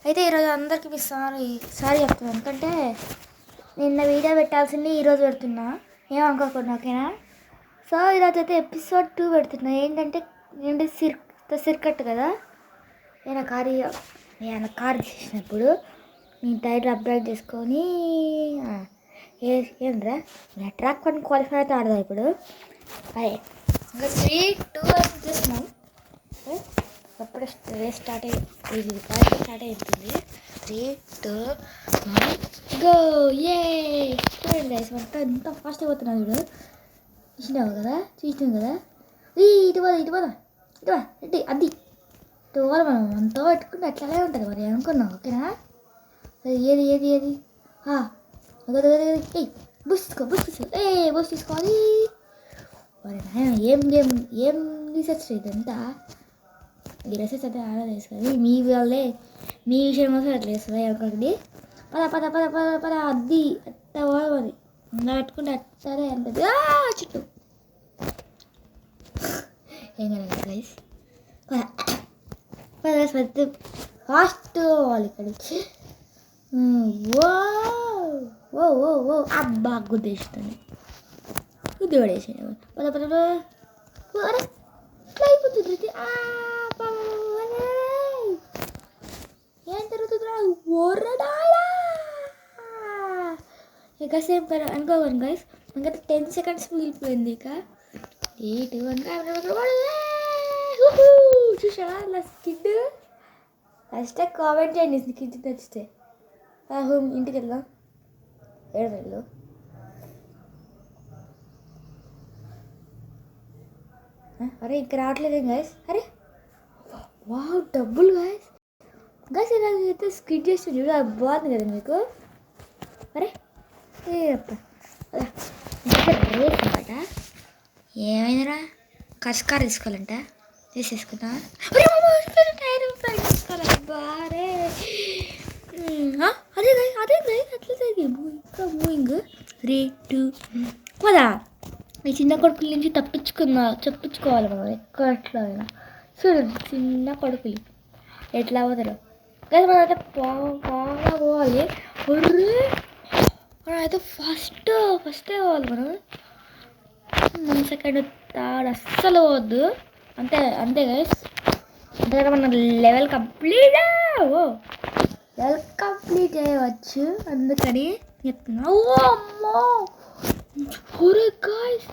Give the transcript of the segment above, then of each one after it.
అయితే ఈరోజు అందరికీ మీ సారీ చెప్తున్నాను. ఎందుకంటే నిన్న వీడియో పెట్టాల్సింది ఈరోజు పెడుతున్నా, ఏమనుకోకుండా, ఓకేనా? సో ఈరోజు అయితే ఎపిసోడ్ 2 పెడుతున్నా. ఏంటంటే నేను సిర్కట్ కదా, నేను కారు చేసినప్పుడు నేను టైర్లు అప్గ్రేడ్ చేసుకొని ఏంద్రా ట్రాక్ 1 క్వాలిఫై అయితే ఆడదా ఇప్పుడు. అదే ఇంకా 3, 2 చేస్తున్నాం. అప్పుడే రేస్ స్టార్ట్ అయ్యింది, స్టార్ట్ అవుతుంది. 3, 2, 1 గో. ఏ చూడండి గైస్, అంతా ఎంత ఫాస్ట్గా పోతున్నా చూడు. చూసినావు కదా ఇటు పోదా అది ఇటు పోవాలి. మనం అంతా పెట్టుకుంటే అట్లానే ఉంటుంది మరి, అనుకున్నావు, ఓకేనా? ఏది బుస్ తీసుకోవాలి. మరి ఏం రీసెర్చ్ ఇదంతా. ఈ రెసెస్ అయితే ఆడలేదు, మీ వాళ్ళే మీ విషయం కోసం అట్లా వేస్తుంది అనుకోండి. పద అది అట్ట పోవాలి, ఇంకా పెట్టుకుంటే అట్టనే అంటది చుట్టూ. ఏం కదా గైస్, ఫాస్ట్ పోవాలి ఇక్కడికి. ఓ అబ్బా గుద్దేస్తుంది, గుద్ది పడేసాడు. పద అయిపోతుంది. ఏం జరుగుతుందిరా ఇక సేమ్ అనుకోకండి గైస్, ఇంకా 10 seconds మిగిలిపోయింది. ఇక 8 చూసావా అలా స్కిడ్. ఫస్ట్ కామెంట్ చేయండి స్కిడ్ నచ్చితే. హోమ్ ఇంటికి వెళ్దాం, వెళ్ళు. అరే ఇక్కడ రావట్లేదు గైస్. అరే వావ్ డబ్బులు గైస్ ఇలాగైతే స్కిడ్ చేస్తే చూడ బాగుంది కదా మీకు. అరే రేట్ అనమాట. ఏమైందిరా, కస్కార్ తీసుకోవాలంట, తీసేసుకున్నా. బారే అదే అట్లా ఇంకా మూవింగ్. 3, 2 పదా. ఈ చిన్న కొడుకుల నుంచి చెప్పించుకోవాలి మనం ఎక్కడ ఎట్లా అయినా. చూడు చిన్న కొడుకులు ఎట్లా పోతారు కదా. మనం అయితే బాగా పోవాలి. మనం అయితే ఫస్టే పోవాలి. మనం సెకండ్, థర్డ్ అస్సలు పోవద్దు. అంతే గైస్. అంతే మన లెవెల్ కంప్లీట్ చేయవచ్చు. అందుకని చెప్తున్నా. ఓ అమ్మో గాయ్స్,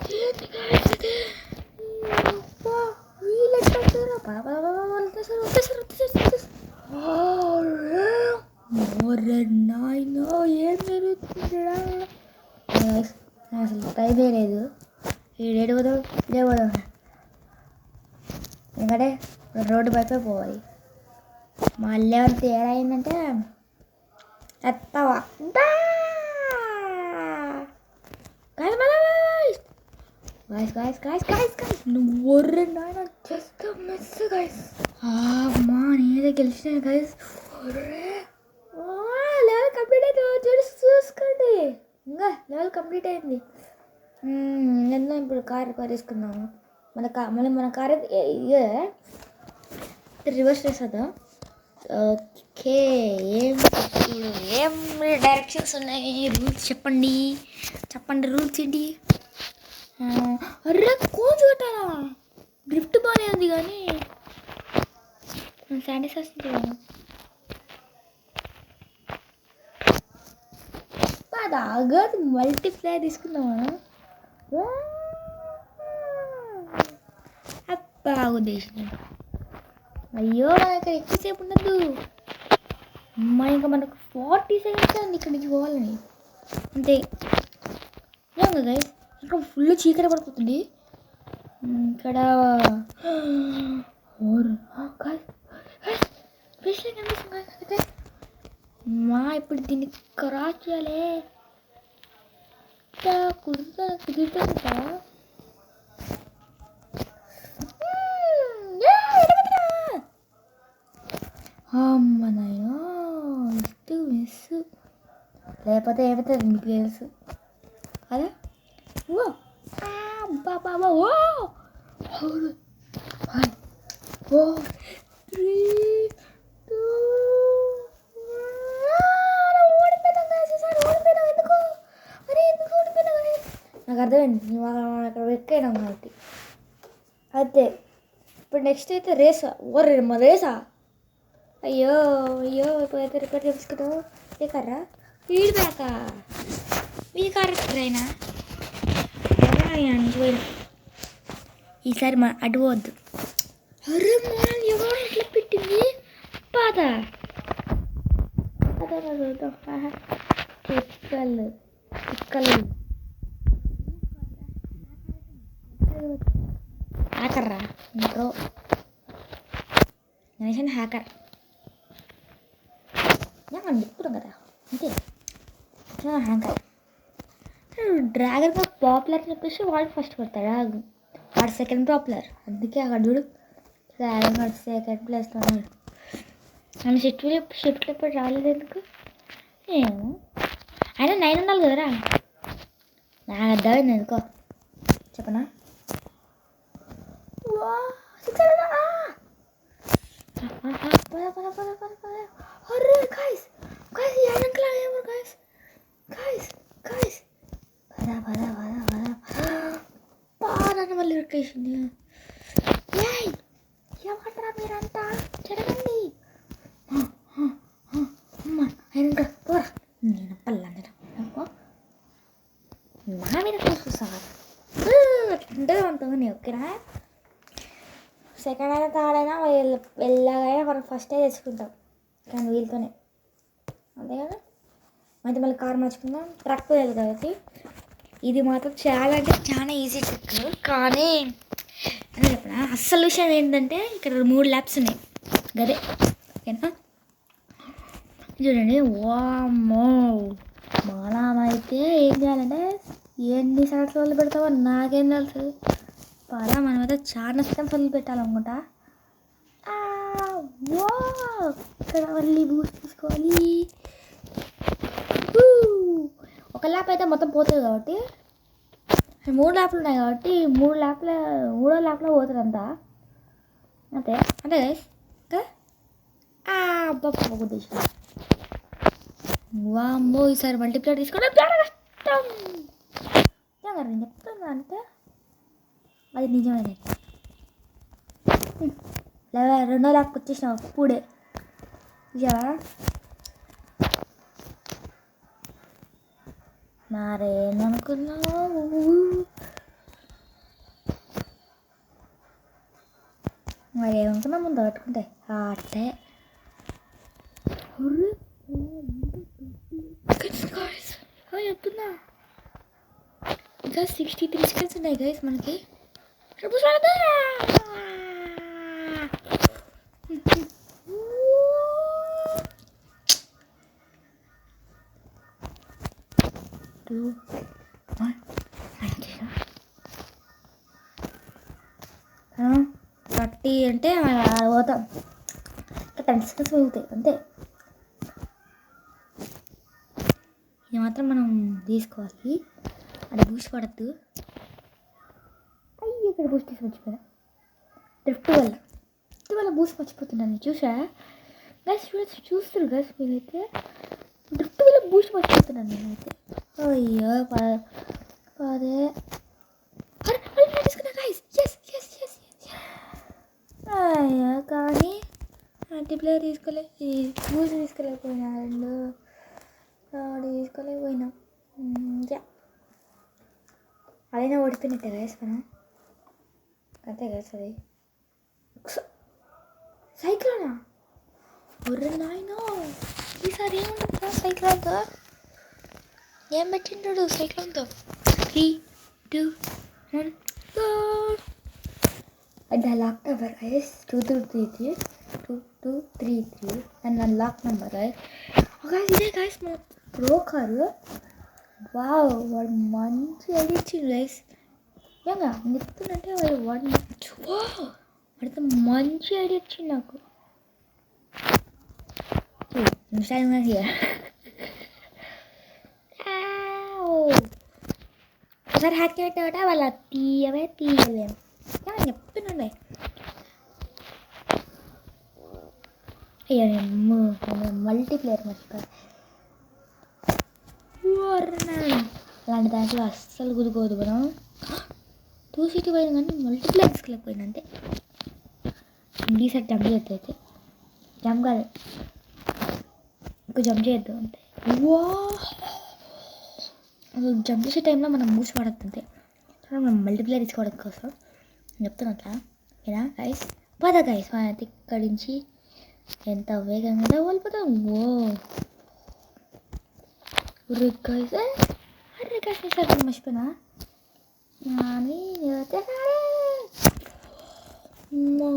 ఏం జరుగుతుందిరా అసలు టైమే లేదు. ఇదే పోదాం ఎందుకంటే రోడ్డు పైపే పోవాలి. మళ్ళీ ఎవరు తేడా అయిందంటే ఎత్తవా నువ్వు జస్ట్ మిస్ గైస్. అమ్మా నేనే గెలిచినాను గైస్. లెవెల్ కంప్లీట్ అయితే చూసుకోండి. ఇంకా లెవెల్ కంప్లీట్ అయింది. ఎందుకు ఇప్పుడు కారు తీసుకున్నాము. మన కారు రివర్స్ చేస్తుందా. ఓకే, ఏం డైరెక్షన్స్ ఉన్నాయి, రూల్స్ చెప్పండి. రూల్స్ ఏంటి? అర్రే కోచ్ పెట్టాలా? డ్రిఫ్ట్ బాగానే ఉంది కానీ సాటిస్ఫాక్షన్ బాగా మల్టీప్లేయర్ తీసుకుందామా. బాగా ఉద్దేశం. అయ్యో మన ఇక్కడ ఎక్కువసేపు ఉండద్దు. ఇంకా మనకు 40 seconds అండి ఇక్కడి నుంచి పోవాలని. అంతే ఏమో గైస్, ఇంకా ఫుల్ చీకటి పడిపోతుంది ఇక్కడ. ఇప్పుడు దీన్ని క్రాస్ చేయాలి. కుదురుతుందా? అమ్మ నాయనా మిస్. లేకపోతే ఏమవుతుంది మీకు తెలుసు అదే. బాబా 4, 3, 2 అర్థమైంది నువ్వు అక్కడ ఎక్కైనాం కాబట్టి. అయితే ఇప్పుడు నెక్స్ట్ అయితే రేసా ఓరేమ్మా రేసా. అయ్యో అయ్యో ఇప్పుడు అయితే రిపేర్ చేసుకుంటావు ఏ కర్రా ఫీడ్ బ్యాకా మీ కార్ అయినా పోయినా. ఈసారి మా అడ్డువద్దు. అరే మనం ఎవరు ఇట్లా పెట్టింది పాత చిక్కలు చిక్కలు హ్యాకర్ రా ఇంట్రో గణేషన్ హ్యాకర్ చెప్తున్నాం కదా అంతే హ్యాకర్. డ్రాగన్ పాపులర్ అని చెప్పేసి వాడు ఫస్ట్ కొడతాడు, వాడు సెకండ్ పాపులర్. అందుకే అక్కడ చూడు డ్రాగన్ వాడు సెకండ్ ప్లేస్లో ఉన్నాడు. నన్ను షిఫ్ట్లో ఇప్పుడు రాలేదు ఎందుకు ఏమో. అయినా 9 ఉండాలి కదరా. నాకు అర్థమైంది ఎందుకో చెప్పనా. అరే గాయ్స్ గాయ్స్ ఈ ఐరన్ ఏమో గాయ్స్ గాయ్స్ గాయ్స్ పదా పదా పదా పదా బాగా మళ్ళీ రొట్టేసింది. ఏమంటారా మీరంతా జరగండి ఐరన్ పోరా. నేను పల్లండి నా మీద చూస్తాను అంటే ఉంటుంది ఓకేనా. సెకండ్ అయినా థర్డ్ అయినా వెళ్ళగానే మనం ఫస్టే తెచ్చుకుంటాం కానీ వీళ్ళతోనే అంతే కదా. అయితే మళ్ళీ కార్ మార్చుకుందాం. ట్రక్ వెళ్ళదు కాబట్టి ఇది మాత్రం చాలా అంటే చాలా ఈజీ ట్రిక్. కానీ అదే చెప్పిన అస్సలు విషయం ఏంటంటే ఇక్కడ 3 ల్యాబ్స్ ఉన్నాయి గదే ఓకేనా. చూడండి వామ్మో మనం అయితే ఏం చేయాలంటే ఎన్ని సైడ్స్ వదిలి పెడతామో నాకేం తెలుసు. పలా మనమైతే చాలా స్టెమ్స్ వదిలి పెట్టాలనుకుంటా. ఇక్కడ మళ్ళీ బూస్ట్ తీసుకోవాలి. ఒక ల్యాప్ అయితే మొత్తం పోతుంది కాబట్టి 3 ల్యాప్లు ఉన్నాయి కాబట్టి 3 ల్యాప్ల 3వ ల్యాప్లో పోతుంది అంతా అంతే అంతే గైస్. గుద్దేసి వామ్మో ఈసారి మల్టీప్లేయర్ తీసుకోవడం చాలా కష్టం. నేను చెప్తున్నా అంటే అది నిజమే. లేదా 2వ ల్యాప్కి వచ్చేసినావు ఇప్పుడే నిజమా. మరేమనుకున్నావు మరేమనుకున్నా ముందు పట్టుకుంటే అట్టే చెప్తున్నా. ఇంకా 63 సెకండ్స్ ఉన్నాయి గైస్ మనకి. అంటే పోతాం 10 సెకండ్స్ మిగులుతాయి అంతే. ఇది మాత్రం మనం తీసుకోవాలి. అది బూస్ట్ పడద్దు. అయ్యి ఇక్కడ బూస్ట్ తీసి మర్చిపోయా డ్రిఫ్ట్ వల్ల బూస్ట్ మర్చిపోతున్నాను చూసా గైస్. చూస్తారు గైస్ మీరైతే డ్రిఫ్ట్ వల్ల బూస్ట్ మర్చిపోతున్నాను నేనైతే. అయ్యో పదే తీసుకున్నా గైస్. అయ్యో కానీ మల్టీప్లేయర్ బూస్ట్ తీసుకోలేకపోయినా తీసుకోలేకపోయినా అదైనా ఓడిపోయినట్టే గైస్ మనం అంతే గైస్. అది సైక్లోనా ఒర్రె నాయన ఈసారి ఏముంటుందా సైక్లోన్తో ఏం పెట్టింటాడు సైక్లోన్తో. 3, 2, 1 go. అది లాక్ నెంబర్ గైస్ 2233 అండ్ నా లాక్ నెంబర్ గైస్ ఇదే గైస్ మన ప్రో కారు. వావ్ వాడు మంచి ఐడి ఇచ్చిండు గైస్. ఏగా చెప్తున్నట్టే వాడితో మంచి ఐడి ఇచ్చిండు నాకు. ఒకసారి హ్యాక్ చేయట వాళ్ళ తీయలేము చెప్తున్నాండి. అయ్యో మల్టీప్లేయర్ మర్చిపోయి అలాంటి దాంట్లో అస్సలు కుదుకోదు మనం. 2 పోయింది కానీ మల్టిప్లై తీసుకెళ్ళిపోయింది అంతే. ఈసారి జంప్ చేద్దాం అయితే. జంప్ కాదు, ఇంకా జంప్ చేయొద్దు అంతే. అసలు జంప్ చేసే టైంలో మనం మూసి పడద్దు అంతే. మనం మల్టిప్లై తీసుకోవడం కోసం చెప్తాను అట్లా. ఏనా గైస్, పద గైస్ మన అయితే ఇక్కడి నుంచి ఎంత వేగంగా వెళ్ళిపోతాం. గైస్ అరే గైస్ సార్ మర్చిపోయినా అని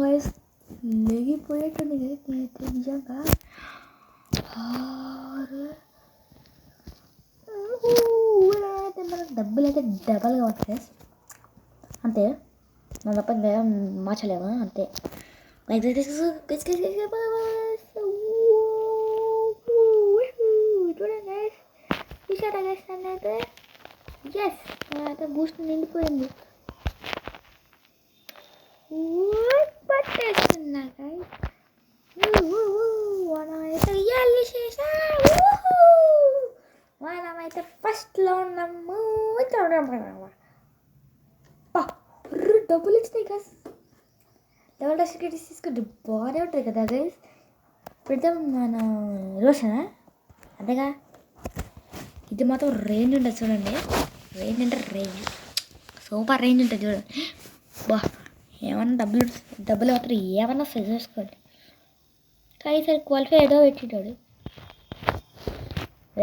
గైస్ లేగిపోయేటుంది నేనైతే నిజంగా. అయితే మనకు డబ్బులు అయితే డబల్గా వస్తాయి అంతే. నా తప్ప మార్చలేము అంతే. చూడండి చూసారా గైస్ అయితే ఎస్ అయితే బూస్ట్ నిండిపోయింది. పట్టేస్తున్నా గైస్. మనమైతే ఫస్ట్లో ఉన్నాము. డబ్బులు ఇచ్చినాయి గైస్. డబుల్ టికెట్స్ తీసుకుంటే బాగానే ఉంటుంది కదా గైస్. పెడతాం మన రోషనా అంతేగా. ఇది మాత్రం రేంజ్ ఉంటుంది చూడండి. రేంజ్ అంటే రేంజ్, సూపర్ రేంజ్ ఉంటుంది చూడండి. బా ఏమన్నా డబ్బులు మాత్రం ఏమన్నా సజెస్ట్ చేసుకోండి. కానీ సరే క్వాలిఫై ఏదో పెట్టింటాడు,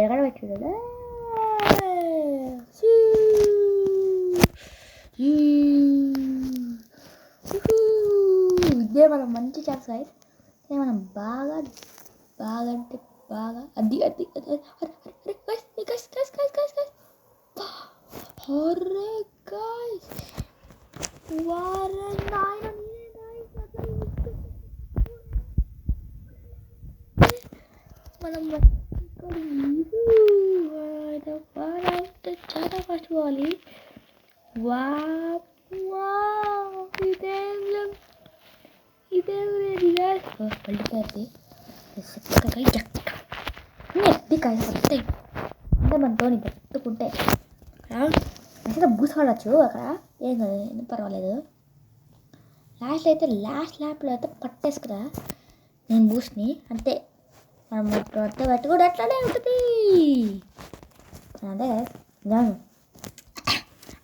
ఎక్కడ పెట్టింటాడు. ఇదే మనం మంచి ఛాన్స్ గైస్. మనం బాగా బాగా అంటే బాగా అది అది అరే గాయ్స్ మనం చాలా ఫస్ట్ పోవాలి. ఇదే పల్లిపోయింది ఎత్తికాయ వస్తాయి అంటే మనతో పెట్టుకుంటే అసలు బూసపడచ్చు అక్కడ. ఏం కాదు, ఏం పర్వాలేదు. లాస్ట్ అయితే లాస్ట్ ల్యాప్లో అయితే పట్టేసుకురా నేను బూస్ట్ని అంతే. మనం మొత్తం పెట్టుకుంటే అట్లానే ఉంటుంది అంతే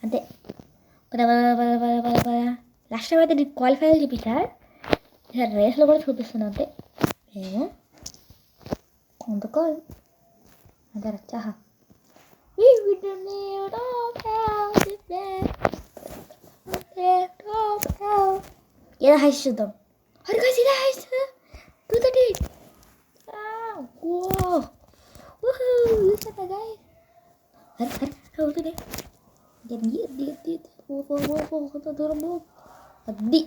అంతే. లాస్ట్ టైం అయితే నీకు క్వాలిఫై చూపించా, రేస్లో కూడా చూపిస్తున్నా అంతే. నేను అందుకో అంతే రచ్చాహా ఏదో హైస్ చూద్దాం. అరే గాయ్స్ ఇదే హైస్ 230. చూసారా గాయ్స్. అరే అవుతుంది దూరం అది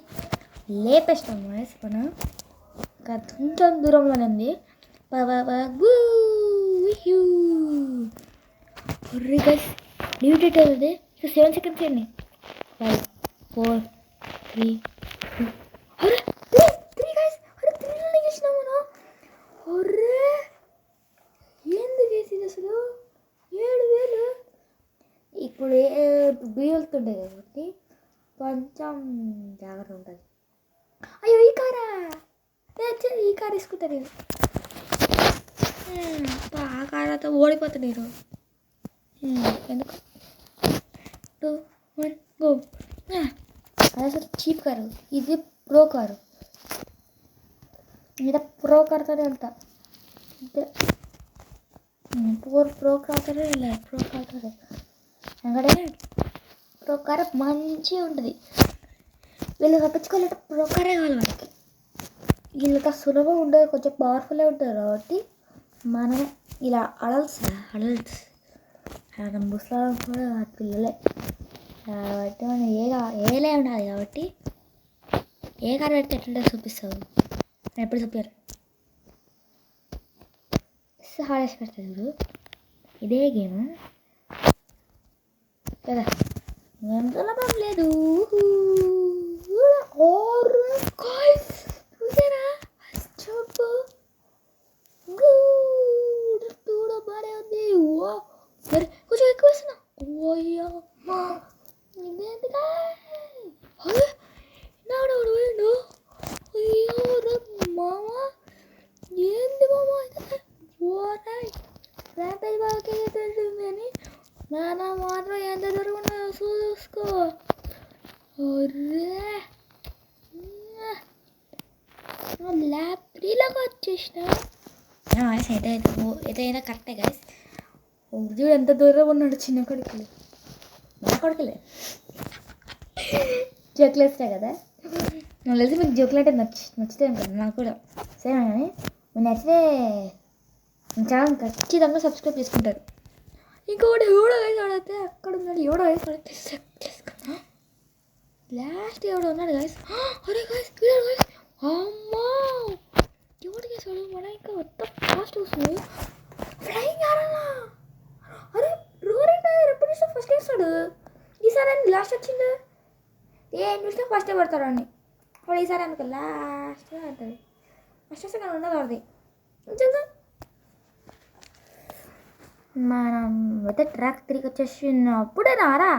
లేపేస్తాం గాయ్స్. మనం ఇంకా కొంచెం దూరంలోనే ఉంది. గైస్ లిమిటెడ్ అవుతుంది. 7 seconds అండి. 5 4 3 2. అరే 3 గైస్. అరే 3 గెలిచినాం మనం. అరే ఏంది గైస్ ఇది అసలు 7,000. ఇప్పుడు బీలుతుండే కాబట్టి కొంచెం జాగ్రత్త ఉంటుంది. అయ్యో ఈ కారా ఈ కార్ తీసుకుంటా నేను. ఆ కార్ ఓడిపోతా నేను. ఎందుకు 2 1 గో. అది అసలు చీప్ కారు, ఇది ప్రో కారు. ఇది ప్రో కార్తోనే వెళ్తా అంతే. ప్రో కార్తోనే వెళ్ళాలి. ప్రో కార్తోనే ఎందుకంటే ప్రో కార్ మంచిగా ఉంటుంది. వీళ్ళు తప్పించుకోవాలంటే ప్రో కారే కావాలి వాళ్ళకి. వీళ్ళకి సులభం ఉండదు, కొంచెం పవర్ఫుల్గా ఉంటుంది కాబట్టి మనమే ఇలా అడల్ట్స్ ముసలాం కూడా పిల్లలే కాబట్టి మనం ఏలే ఉండాలి. కాబట్టి ఏ కారు పెడితే ఎట్లుంటే చూపిస్తావు. నేను ఎప్పుడు చూపారు హాడేసి పెడతా చూడు. ఇదే గేమ్ కదా, ఏం సులభం లేదు. చూసారా చెప్పు బాగానే ఉంది. మరి కొంచెం ఎక్కువ వేస్తున్నా. ర్యాంపేజ్ బాగా తెలిసింది అని నాన్న మాత్రం ఎంత దూరం ఉన్నాయో చూసుకో. ల్యాబ్ 3లాగా వచ్చేసిన. ఏదైనా కరెక్టే గైస్. చూడు ఎంత దూరం ఉన్నాడు చిన్న కొడుకులు, నా కొడుకులే. జోకులు వేస్తాయి కదా, నాకు తెలిసి మీకు జోకులు అంటే నచ్చుతాయి కదా, నాకు కూడా సరే. కానీ మీరు నచ్చితే ఛానల్ ఖచ్చితంగా సబ్స్క్రైబ్ చేసుకుంటారు. ఇంకొకటి ఎవడో వయసు ఆడితే అక్కడ ఉన్నాడు, ఎవడో వయసు ఆడితే లాస్ట్ ఎవడో ఉన్నాడు గైస్. అరే గైస్ గైస్, అమ్మా ఎవడు చేసాడు మన ఇంకా మొత్తం ఫాస్ట్ వస్తుంది. ఫ్లయింగ్ ఆడనా? అరే రోరింగ్ టైర్ ఎప్పుడు చూస్తే ఫస్ట్ వేస్తాడు. ఈసారి అని లాస్ట్ వచ్చిండు. ఏం చూస్తే ఫస్టే పడతాడు అని వాడు. ఈసారి అనుకో లాస్ట్ పడతాడు. ఫస్ట్ వస్తే కానీ ఉండదు వాడిది. నిజంగా మనం అయితే ట్రాక్ 3కి వచ్చేసినప్పుడే రారా,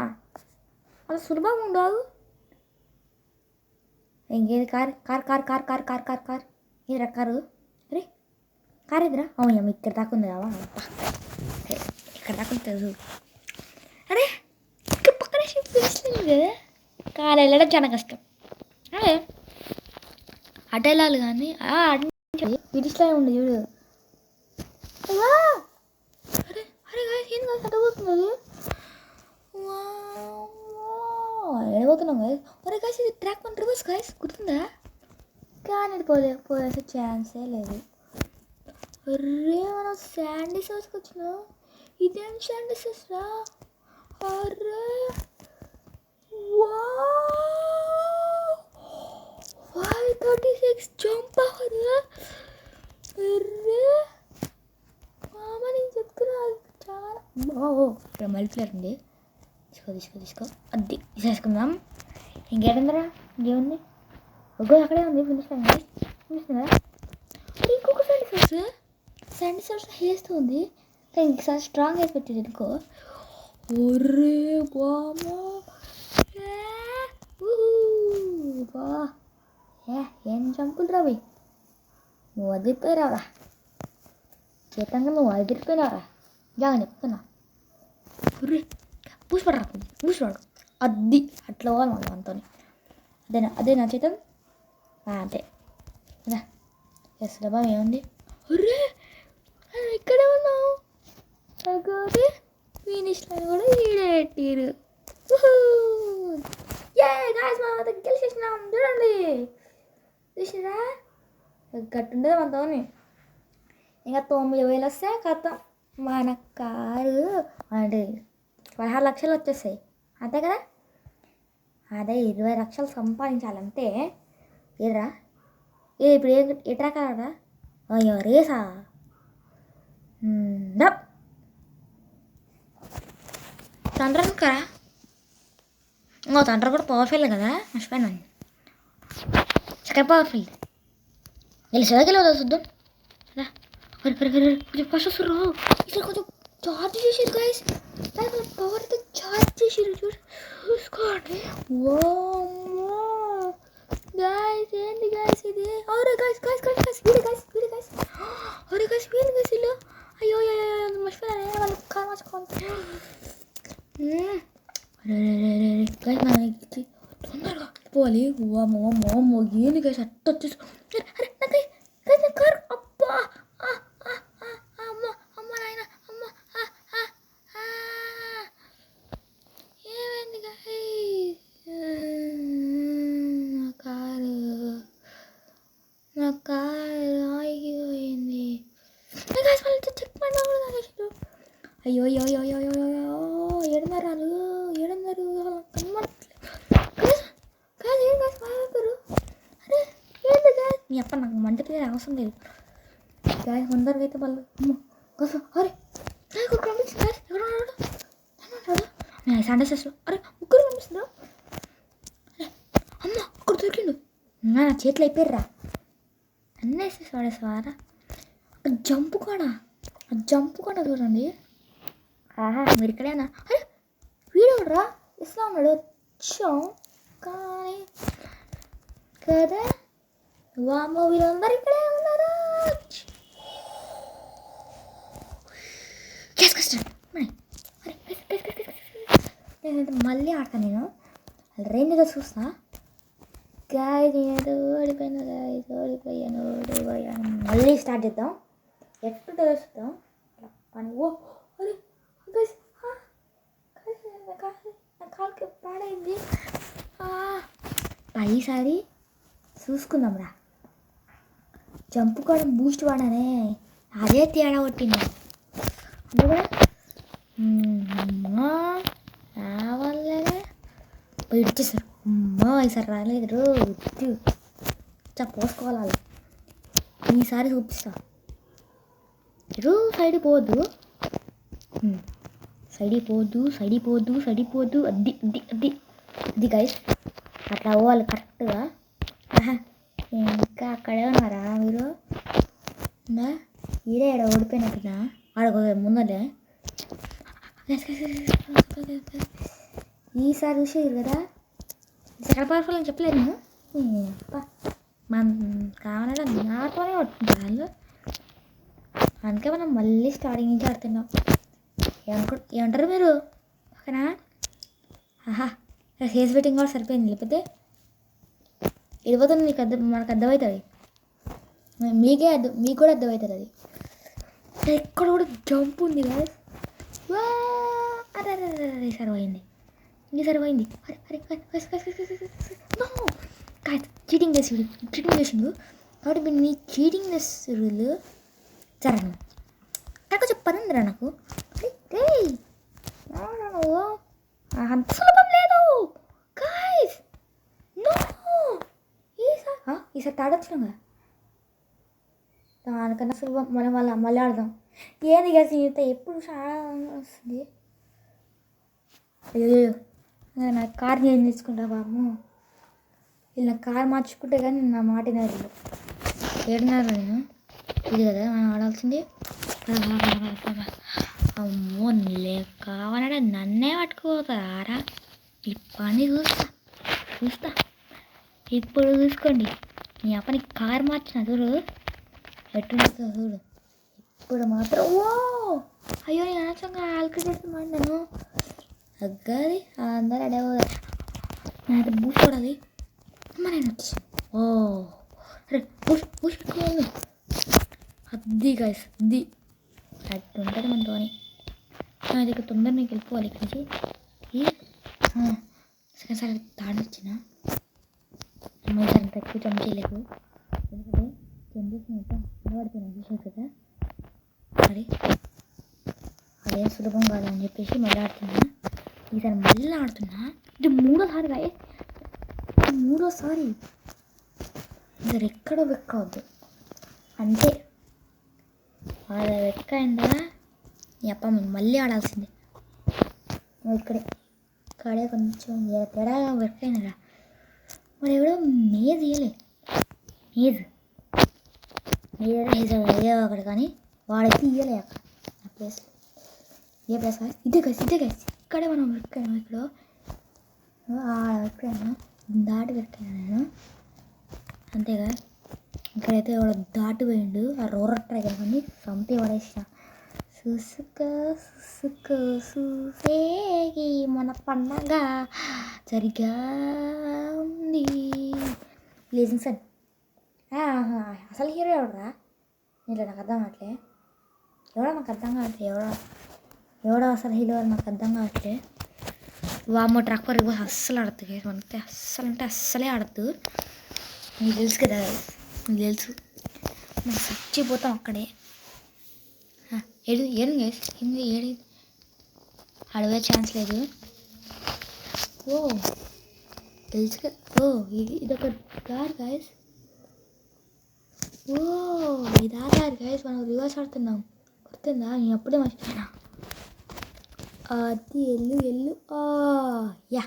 అలా సులభంగా ఉండదు. ఇంకేది car car car car car car car car ఏదిరా కారు? అరే కార్ ఎదురా? అవును ఇక్కడ దాకా ఉంది రావా, ఇక్కడ దాకా ఉంటుంది. అరే ఇక్కడ పక్కనే షిఫ్ట్ చేస్తుంది కదా. కారు వెళ్ళడం చాలా కష్టం. అదే అటు వెళ్ళాలి కానీ విడిస్లా ఉంది చూడు. అరే అరే గాయస్ ఏం కాదు అటపోతుంది. వెళ్ళిపోతున్నాం గాయస్. అరే గాయస్ ఇది ట్రాక్ 1 రివర్స్ గాయస్, గుర్తుందా? కానీ అది పోయేసే ఛాన్సే లేదు. అరే మనం శాండీ సోర్స్కి వచ్చినాం. ఇదేం శాండీ సోర్స్ రా? అరే 536 జంప్ అవ్వదా? అరే మామ నేను చెప్తున్నా చాలా. ఇక్కడ మల్టిప్లేయర్ ఉంది, తీసుకో అది తీసేసుకుందాం. ఇంకేంటందరా, ఇంకేముంది? ఒక్కో అక్కడే ఉంది. ఫినిష్ ఫినిష్గా ఇంకొక శాండీ సోర్స్ వేస్తూ ఉంది. కానీ ఇంకసారి స్ట్రాంగ్ వేసి పెట్టేది ఎందుకో. ఒరే బామా బా ఏం చంపులు రావి, నువ్వు వదిలిపోయిరావరా చేతంగా, నువ్వు వదిలిపోయినారా జాగా చెప్తున్నా. పూసిపడరా అది అట్లా పోవాలి మనం అంతా. అదే నా చేతం అంతే అదా. ఎస్ డబ్బా ఏముంది? అరే ఇక్కడే ఉన్నావు. అగోది ఫినిష్లో కూడా ఈడేట్టిరు. మనం గెలిచేసినాం చూడండి. చూసిరా గట్టుండదు మనతో. ఇంకా 9,000 వస్తే కథం మన కారు అంటే 16 లక్షలు వచ్చేస్తాయి అంతే కదా. అదే 20 లక్షలు సంపాదించాలంటే ఏదిరా ఇది ఇప్పుడు ఎట్రా కాదా? అయ్యో రేసా తండ్రి కదా. ఇంకో తండ్రి కూడా పవర్ఫుల్ కదా, మర్చిపోయాను. సెకండ్ పవర్ఫుల్ గెలిచేదా చూద్దాం. ఫస్ట్ వస్తారు ఇక్కడ కొంచెం చార్జ్ చేసారు గైస్. పవర్ అయితే చార్జ్ చేసారు చూసుకోండి. గైస్ ఏంటి గైస్ ఇది? అరే గైస్ గైస్ గైస్ గైస్ వీడి గైస్ అరే గైస్ వీడి గైస్ ఇల్లు. అయ్యో మర్చిపోయాను వాళ్ళు కార్ మార్చుకోండి. గైస్ నాకు తొందరగా పోవాలి. అమ్మో ఏంది గైస్ అట్ట వచ్చేసి. అరే నా కార్ అబ్బా అమ్మ నాయన అమ్మ ఏమైంది గైస్? నా కారు ఆగిపోయింది గైస్. వాళ్ళతో చెక్ పడినా కూడా తాగేసారు. అయ్యో ఏడున్నారు అరే ఏంది గాయస్? మీ అప్ప నాకు మంట తీరే అవసరం లేదు గాయస్. ముందరికి అయితే వాళ్ళు అరే నాకు కనిపిస్తుంది గాయస్. ఎవరు సండే చేస్తారు? అరే ముగ్గురు కనిపిస్తుందా? అరే అమ్మ ఒక్కడు దొరికిండు. నా చేతులు అయిపోయారా అన్నేసేసి వాడేసారా. జంపు కూడా చూడండి. ఆహా మీరు ఇక్కడేనా? అరే వీడెవడరా ఇస్లా ఉన్నాడు వచ్చాం కానీ కదా. వామ్మో వీళ్ళందరూ ఇక్కడే ఉన్నారా? తర్వాత మళ్ళీ ఆడతాను నేను. రెండుగా చూస్తా. గాయస్ నేనైతే ఓడిపోయాను. మళ్ళీ స్టార్ట్ చేద్దాం. ఎట్టు తెలుస్తాం పని. ఓ అరే నా కాలుకి పాడైంది. ఈసారి చూసుకుందాం రా. చంపుకోవడం బూస్ట్ వాడానే, అదే తేడా కొట్టింది. అంటే కూడా రావాలనే పోయి ఇచ్చేసారు. ఈసారి రాలేదు. పోసుకోవాలి. ఈసారి చూపిస్తా. ఇరు సైడ్ పోవద్దు, అది గైస్ అట్లా అవ్వాలి కరెక్ట్గా. ఇంకా అక్కడే ఉన్నారా మీరు? ఈడే ఆడ ఓడిపోయినట్టున్నా. ఆడ ముందలే ఈసారి చూసేది కదా. సెకండ్ పవర్ఫుల్ అని చెప్పలేదు. మనం కావాలంటే నాతోనే కొట్టుకుంటారు వాళ్ళు. అందుకే మనం మళ్ళీ స్టార్టింగ్ నుంచి ఆడుతున్నాం. ఏమంటారు మీరు? ఓకేనా? ఫేస్ బెట్టింగ్ కూడా సరిపోయింది. లేకపోతే ఇదిపోతుంది. మనకు అర్థమవుతుంది. మీకు కూడా అర్థమవుతుంది. అది ఎక్కడ కూడా జంప్ ఉంది కదా. అరే సరిపోయింది. చీటింగ్ చేసిండు కాబట్టి మీరు నీ చీటింగ్ రూల్ సరే నాకు చెప్పనుందిరా. నాకు అంత సులభం లేదు గాయ్స్. ఈసారి తాడొచ్చినాం కదా, దానికన్నా సులభం. మనం మళ్ళీ ఆడదాం. ఏంది కదా ఇంత ఎప్పుడు చాలా వస్తుంది. అయ్యో నా కార్ నేను తెచ్చుకుంటా బాబు. ఇలా కార్ మార్చుకుంటే కానీ నా మాట వినరు. ఏడున్నారు నేను. ఇది కదా మనం ఆడాల్సింది. అమ్మో కావాలంటే నన్నే పట్టుకుపోతారా? ఈ పని చూస్తా. ఇప్పుడు చూసుకోండి. నీ అప్పని కారు మార్చిన చూడు ఎట్టుంటుందో చూడు. ఇప్పుడు మాత్రం అయ్యో నేను అనవసరంగా ఆల్కలేస్తున్నాను. నేను తగ్గాలి. అందరూ అడగదు. నేనైతే బూస్ట్ చూడాలి. అమ్మ నేను వచ్చాను. అరే బూస్ట్ పెట్టుకోవాలి. అది గాయస్ అది అట్టుంటుంది మనతోని. అది ఇక్కడ తొందరగా నీకు వెళ్ళిపోవాలి ఇక్కడి నుంచి. సరే తాడొచ్చిన అంత ఎక్కువ జంప్ చేయలేదు. ఎందుకంటే నిలబడిపోయినా చూసాను కదా. అదే సులభం కాదని చెప్పేసి మళ్ళీ ఆడుతున్నా. ఈసారి మళ్ళీ ఆడుతున్నా. ఇది మూడోసారి ఇద్దరు ఎక్కడో వెక్కవద్దు అంతే. అది వెక్క అయిందా నీ అప్ప మళ్ళీ ఆడాల్సిందే. ఇక్కడే కొంచెం తేడా వెక్కైందిరా. మరి ఎవడో మేజ్ ఇయ్యలే అక్కడ, కానీ వాడైతే ఇయ్యలే అక్కడ ఆ ప్లేస్. ఏ ప్లేస్ ఇదే గైస్ ఇక్కడే మనం వెక్కాను. ఇక్కడ వెక్కాను, దాటి వెక్కాను నేను అంతేగా. ఇక్కడైతే ఎవడో దాటిపోయిండు. ఆ రోలర్ ట్రై కానీ సంపి పడేసిన. చూసేగి మన పండగ సరిగా ఉంది. లేజింగ్ సన్ అసలు హీరో ఎవడరా? ఇలా నాకు అర్థం కావట్లే. ఎవడో అసలు హీరో నాకు అర్థం కావట్లే. వామ్మో ట్రక్ రివర్స్ అస్సలు ఆడద్దు. మనకి అస్సలే ఆడద్దు. నీకు తెలుసు కదా, నీకు తెలుసు. మనం చచ్చిపోతాం అక్కడే. ఏడు గైస్ ఏడు అడగే ఛాన్స్ లేదు. తెలుసు కదా. ఇదొక దారి గైస్. ఇది ఆ దారి గైస్. మనం రివర్స్ ఆడుతున్నాం. గుర్తుందా? నేను అప్పుడే మర్చిపోయినా. అది ఎల్లు యా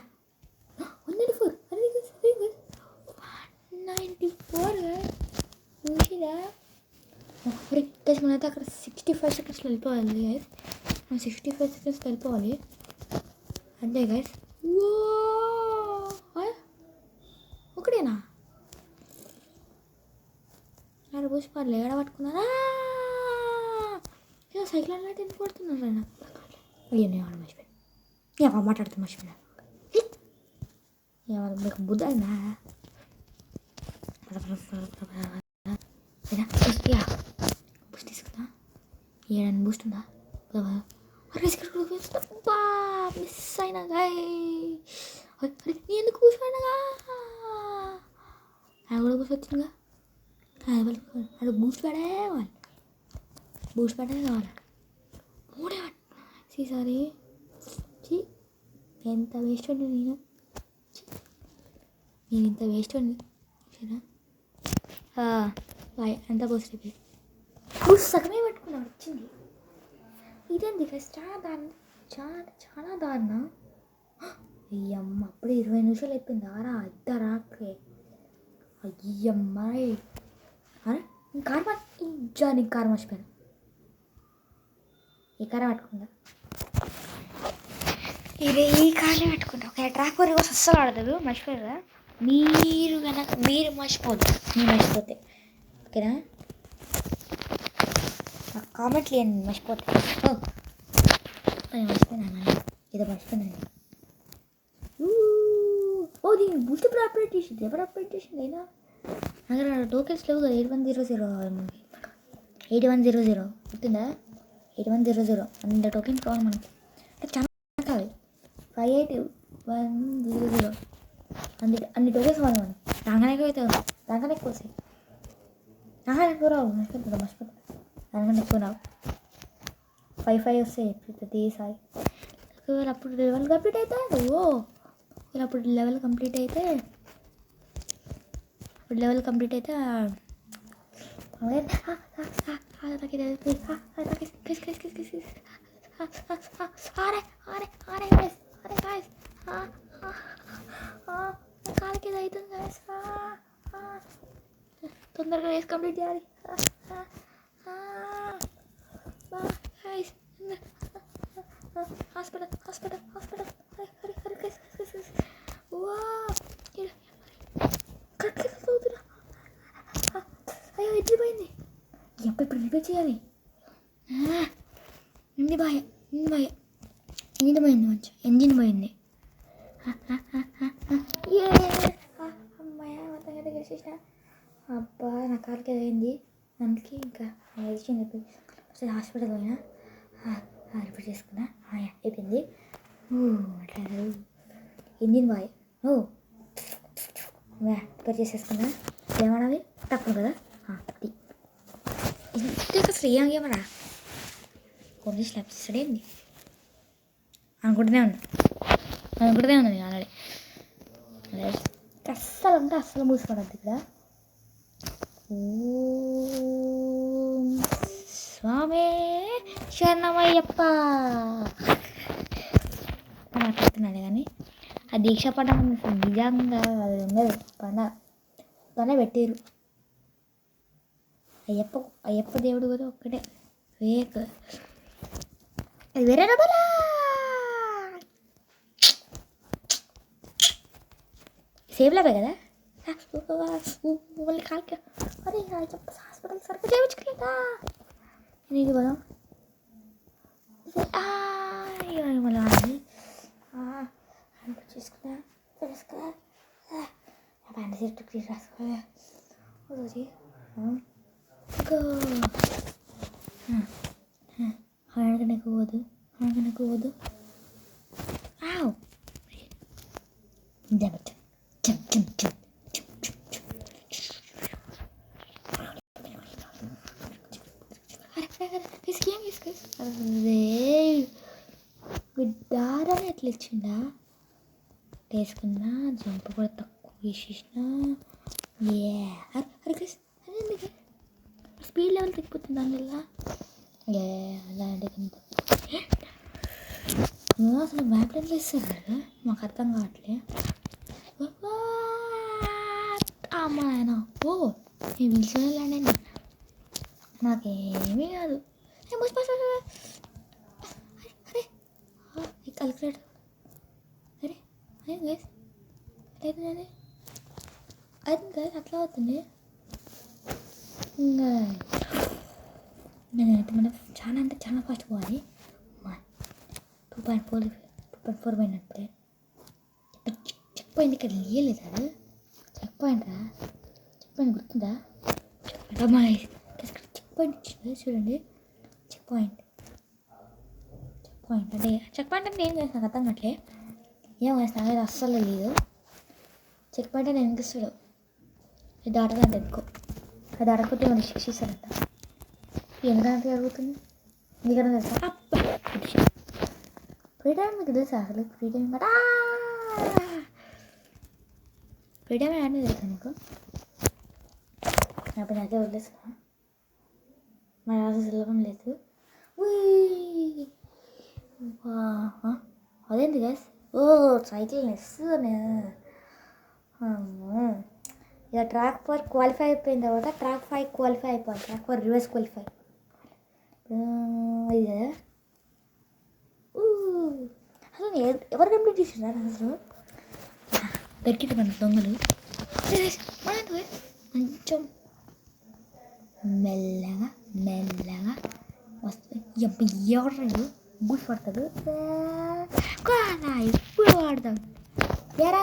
194 చూసిరా. గైస్ మనైతే అక్కడ 65 సెకండ్స్లో వెళ్ళిపోవాలి గైస్. మనం 65 సెకండ్స్లో వెళ్ళిపోవాలి అంతే గైస్. ఒకటేనా? అరే పుష్పాలు ఏడ పట్టుకున్నారా? సైకిల్ అన్నట్టు ఎందుకు పడుతున్నారు? అయ్యో నేను ఆడ మర్చిపోయాను. మాట్లాడుతూ మర్చిపోయినా. ఏమన్నా మీకు బుద్ధ అయిందా? బూస్ట్ తీసుకున్నా. ఏడని బూస్ట్ ఉందా? మిస్ అయినా ఎందుకు కూర్చోయినాగా అది కూడా కూర్చొచ్చిందిగా. అది బూస్ట్ పడే కావాలి, బూస్ట్ పడే కావాలి. మూడే ఈసారి ఎంత వేస్ట్ అండి నేను ఇంత వేస్ట్ అండి. బాయ్ అంతా బూస్ట్ అయిపోయి సగమే పెట్టుకున్నాను వచ్చింది. ఇదేంది ఫస్ట్ చాలా దారుణం, చాలా దారుణం. అయ్యమ్మ అప్పుడే 20 నిమిషాలు అయిపోయింది. ఇద్దరా అయ్యమ్మాయి. అరే నీకు కారం మర్చిపోయాను. ఈ కారం పెట్టుకుందా, ఈ కారమే పెట్టుకుంటా. ఒక ట్రాక్ వరకు అస్సలు ఆడదు. మర్చిపోయారా? మీరు మర్చిపోద్దు. మీరు మర్చిపోతే ఓకేనా? కామెంట్లు ఇవ్వండి మర్చిపోతే. మర్చిపోయినా ఏదో మర్చిపోయినా. దీన్ని బూస్ట్ ఎప్పుడు అప్డేట్ చేసింది? ఎవరు అప్డేట్ చేసింది? అయినా అక్కడ టోకెన్స్ లేవు కదా. 8100 గుర్తుందా? 8100 అంత టోకెన్స్ కావాలి మనకి. చాలా కావాలి. 58100 అన్ని టోకెన్స్ కావాలి మనం. రాగానే అవుతుంది, రాగానే ఎక్కువ వస్తాయి. ఎక్కువ రావు, మర్చిపోతా. దానికన్నా ఎక్కువ రావు. 5 వస్తాయి ప్రతిసారి. ఒకవేళ అప్పుడు లెవెల్ కంప్లీట్ అయితే లెవెల్ కంప్లీట్ అయితే కాలకి ఇది అవుతుంది. తొందరగా వేసి కంప్లీట్ చేయాలి. హాస్పిటల్ అయ్యో ఎడ్జి పోయింది. ఎప్పుడు రిపేర్ చేయాలి? ఇంజిన్ పోయింది. మంచిగా ఇంజిన్ పోయింది. అమ్మాయి మొత్తం గెలిచేసిన. అబ్బా నా కాలుకి అయింది. దానికి ఇంకా చెప్పి హాస్పిటల్ పోయినా, రిపేర్ చేసుకున్నా. అయిపోయింది. అట్లా ఇంజిన్ బాయ్ రిపేర్ చేసేసుకున్నా. ఏమన్నది తక్కువ కదా అది ఇంటికి అసలు ఏమరా కొన్ని స్లాబ్స్ ఇస్తాడేంది అనుకుంటూనే ఉన్నది ఆల్రెడీ. అస్సలు మూసుకోవద్దు ఇక్కడ. స్వామి శరణమయ్యప్ప మాట్లాడుతున్నాడు కానీ ఆ దీక్ష పండుగ నిజంగా అది ఉన్నది. పన పెట్టారు. అయ్యప్ప దేవుడు కూడా ఒక్కటే అది వేరే రబలా. సేఫ్ లాభే కదా. మళ్ళీ కాలికి అరే హాస్పిటల్ సరిగ్గా చేయించుకోలేదా నీకు కదా. మళ్ళీ చేసుకున్నా ప్యాంట్ షర్ట్ క్లీన్ రాసుకోవాలి. హడకనే పోవద్దు. విడ్డారని ఎట్లా ఇచ్చిండా వేసుకున్నా. జంప్ కూడా తక్కువ వేసేసిన. స్పీడ్ లెవెల్ తగ్గిపోతుంది దానివల్ల. అలాంటి అసలు మ్యాప్ ఎట్లా ఇస్తారు కదా మాకు అర్థం కావట్లే. అమ్మాయన నేను పిలిచిన వెళ్ళండి. నాకేమీ కాదు. అరే కల్కులేటర్ అరే అదే గైస్ అవుతుంది. గైస్ అట్లా అవుతుంది. ఇంకా నేనైతే మనం చాలా ఫాస్ట్ పోవాలి. 2.4 పోయినప్పుడే పాయింట్ ఇక్కడ లేయలేదు అది చెక్ పాయింట్ రా చెక్ పాయింట్ గుర్తుందా అమ్మా చెక్ పాయింట్ ఇచ్చింది చూడండి చెక్ పాయింట్ అంటే చెక్ పాయింట్ అంటే ఏం చేస్తాను అర్థం కావట్లే ఏం వేస్తాను అది అస్సలు లేదు చెక్ పాయింట్ అని అనిపిస్తాడు ఇది దాటదంటే ఎందుకో అది అడగకపోతే మనకి శిక్ష ఇస్తాడంట ఎందుకంటే జరుగుతుంది ఎందుకన్నా తెలుసా అబ్బా ఫ్రీ టైం మీకు తెలుసా అసలు ఫ్రీ టైం అని తెలుసా నీకు అప్పుడు అదే వదిలేసా మరి అది సులభం లేదు అదేంటి గ్యాస్ సైకిల్ నెస్సునే ఇక ట్రాక్ 4 క్వాలిఫై అయిపోయిన తర్వాత ట్రాక్ 5 క్వాలిఫై అయిపోవాలి ట్రాక్ 4 రివర్స్ క్వాలిఫై ఇది కదా అసలు ఎవరు కంప్లీట్ చేసినారు అసలు దొరికింది మన దొంగలు కొంచెం మెల్లగా వస్తుంది ఎవరు గుడ్ పడతాడు ఇప్పుడు వాడతాం ఎరా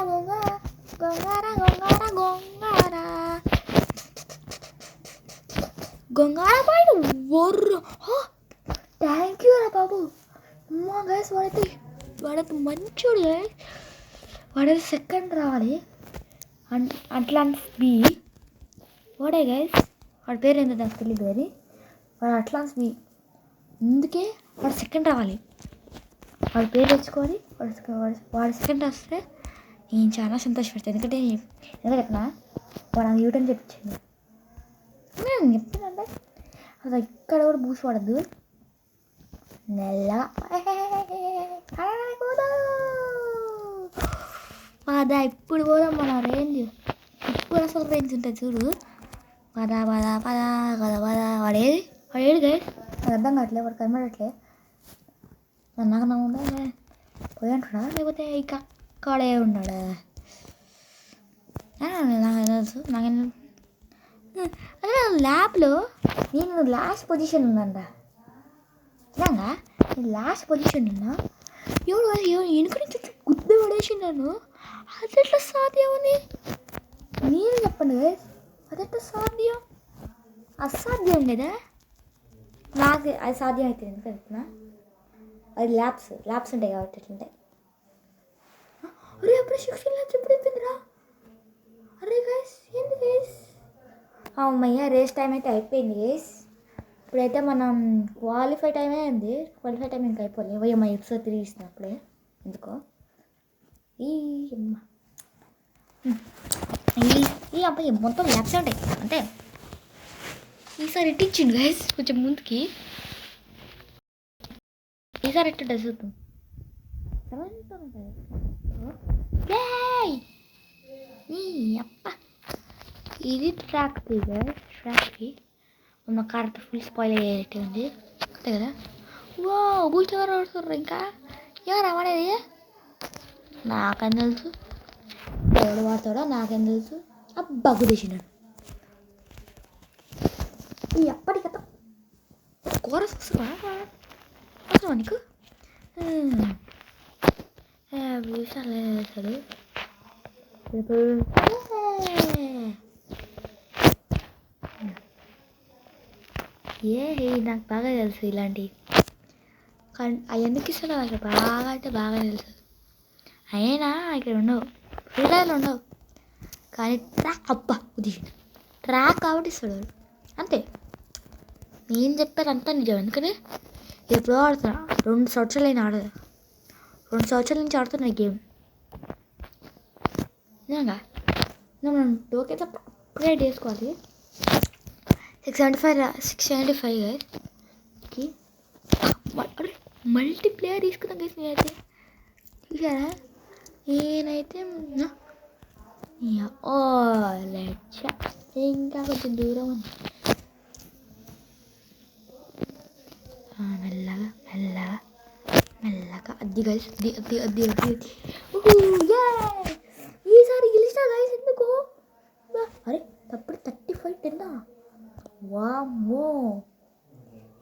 గొంగార పాడు వర్రు థ్యాంక్ యూ రా బాబు అమ్మా గైస్ వాడైతే మంచోడు గైస్ వాడైతే సెకండ్ రావాలి అట్లాంటి బి వాడే గైస్ వాడి పేరు ఏంటో నాకు తెలియదు కానీ వాడు అట్లాంటి బి అందుకే వాడు సెకండ్ రావాలి వాడి పేరు తెచ్చుకొని వాడు సెకండ్ వస్తే నేను చాలా సంతోషపడతాను ఎందుకంటే చెప్పినా వాడు నాకు యూటర్న్ చెప్పించింది నేను చెప్తానంటే అసలు ఇక్కడ కూడా బూసి పడద్దు నెల్లగా అదా ఇప్పుడు కూడా మన రేంజ్ ఇప్పుడు అసలు రేంజ్ ఉంటుంది చూడు పదా వాడేది గైస్ నాకు అర్థం కావట్లే వాడు కనబడట్లే నాకు ఉండే పోయి అంటున్నా లేకపోతే ఇక అక్కడే ఉన్నాడా నాకు తెలుసు అదే ల్యాబ్లో నేను లాస్ట్ పొజిషన్ ఉన్నాను నిజంగా నేను లాస్ట్ పొజిషన్ ఉన్నా ఎవడు వెనుక నుంచి గుద్ద పడేసినాను అది ఎట్లా సాధ్యం అని నేను చెప్పండి గైస్ అది ఎట్లా సాధ్యం అసాధ్యం కదా నాకు అది సాధ్యం అవుతుంది ఎందుకు చెప్తున్నా అది ల్యాబ్స్ ఉంటాయి కాబట్టి ఎట్లుంటాయి అరే అప్పుడు 16 ల్యాబ్స్ ఎప్పుడు అయిపోయిందిరా అరే గైస్ ఏంది గైస్ అమ్మయ్య రేస్ టైం అయితే అయిపోయింది గైస్ ఇప్పుడైతే మనం క్వాలిఫై టైం ఇంకా అయిపోలేదు అమ్మ ఎపిసోడ్ 3 ఇస్తున్నా అప్పుడే ఎందుకో ఈ అబ్బాయి మొత్తం ల్యాబ్స్ ఉంటాయి అంటే ఈసారి ఇట్టించిండు గైస్ కొంచెం ముందుకి ఈసారి ఎట్టుంటే చూద్దాం అప్ప ఇది ట్రాక్కి మా కార్ ఫుల్ స్పాయిల్ అయ్యేటి ఉంది అంతే కదా వా బూస్ట్ ఎవరు ఆడుతుర్రు ఇంకా ఎవరు అవ్వడేది నాకేం తెలుసు ఎవడు వాడతాడో నాకేం తెలుసు అబ్బా గుద్దేసినాడు ఈ అప్పటి కథ కోరస్ వస్తుందా అవసరమా నీకు వేసాడు నాకు బాగా తెలుసు ఇలాంటివి కానీ అవి ఎందుకు ఇస్తాడో అసలు బాగా అంటే బాగా తెలుసు అయినా ఇక్కడ ఉండవు ఫ్రీడైలు ఉండవు కానీ అబ్బా ఉద్దేశం ట్రాక్ కాబట్టి ఇస్తాడు వాడు అంతే నేను చెప్పేది అంతా నిజం ఎందుకని ఎప్పుడో ఆడుతున్నా 2 సంవత్సరాలు అయినా ఆడదు 2 సంవత్సరాల నుంచి ఆడుతున్నా గేమ్ నిజంగా మనం టోకెన్స్ అప్గ్రేడ్ చేసుకోవాలి 675కి అరే మల్టీప్లేయర్ తీసుకున్నాం గైస్ నేనైతే చూసారా నేనైతే ఇంకా కొంచెం దూరం ఉంది మెల్లగా అద్ది గైస్ అద్ది ఈసారి గెలిచిన గైస్ ఎందుకు అరే తప్పుడు 35 తిన్నా వామ్మో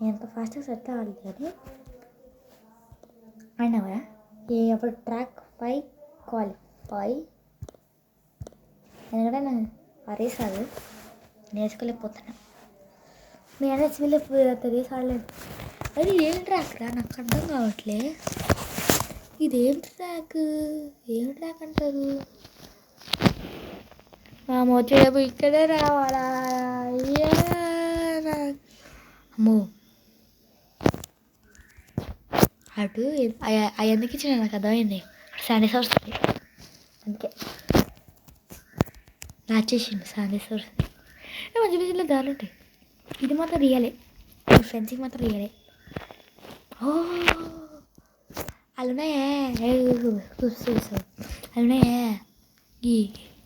ఎంత ఫాస్ట్గా సెట్ అవ్వాలి కానీ అయినా అప్పుడు ట్రాక్ 5 క్వాలిఫై ఎందుకంటే నాకు ఆ రేస్ కాదు, నేర్చుకోలేకపోతున్నా. మీ ఎన్హెచ్బీలో రేస్ ఆడలేదు. అది ఏం ట్రాక్ రా, నాకు అర్థం కావట్లే. ఇదేం ట్రాక్, ఏం ట్రాక్ అంటారు? వచ్చేటప్పుడు ఇక్కడే రావాలా? అమ్మో, అటు అవి ఎందుకు ఇచ్చిన నాకు అర్థమైంది. శాండీ సోర్స్ అందుకే రాచేసిండు శాండీ సోర్స్. మధ్య మధ్యలో దారులు ఉంటాయి. ఇది మాత్రం రియలే, ఫెన్సింగ్ మాత్రం రియలే. ఓ అలానే అలానే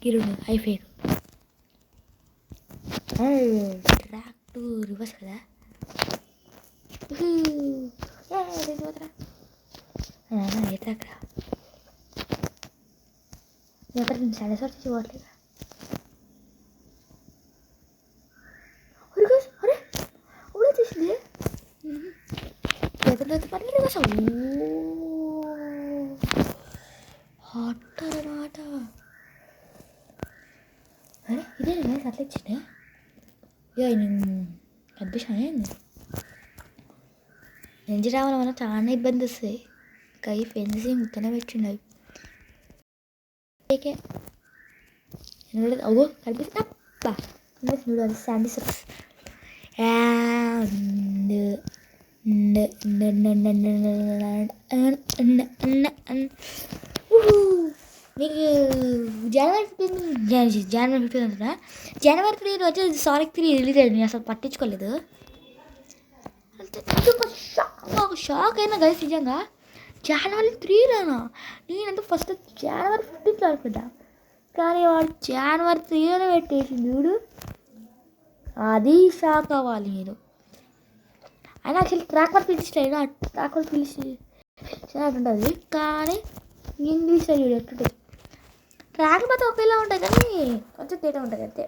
గిరుడు అయిపోయారు. ట్రాక్ టు రివర్స్ కదా. ఏ ట్రాక్ రా, ఎక్కడ నేను శాండీ సోర్స్ చూడట్లేదు. అరే అప్పుడు వచ్చేసింది పని రివర్స్ హాట్ అన్నమాట. అరే ఇదే నేను అట్లా ఇచ్చిండే. ఇక నేను కనిపించాను. నుంచి రావడం వల్ల చాలా ఇబ్బంది వస్తాయి. ఇంకా ఈ ఫెన్సింగ్ ముక్కనే పెట్టిండవి. ఓ కనిపిస్తా చూడు, అది శాండీ సోర్స్. మీకు జనవరి 15 అంటున్నా. జనవరి 3 రోజు సానిక్ 3 రిలీజ్ అయ్యింది. నేను అసలు పట్టించుకోలేదు. ఒక షాక్ అయినా గైస్ నిజంగా. జనవరి 3 రానా, నేనంతా ఫస్ట్ జనవరి 15 అనుకుంటా. కానీ వాడు జనవరి 3 పెట్టేసి చూడు, అది షాక్ అవ్వాలి మీరు. అయినా యాక్చువల్లీ ట్రాక్ వర్క్ పిలిచినా, ట్రాక్ వర్క్ పిలిచి ఉంటుంది. కానీ ఇంగ్లీష్లో చూడు ఎట్టుంటుంది. ట్రాక్ మాత్రం ఒకేలా ఉంటాయి కానీ కొంచెం తేడా ఉంటుంది అంతే.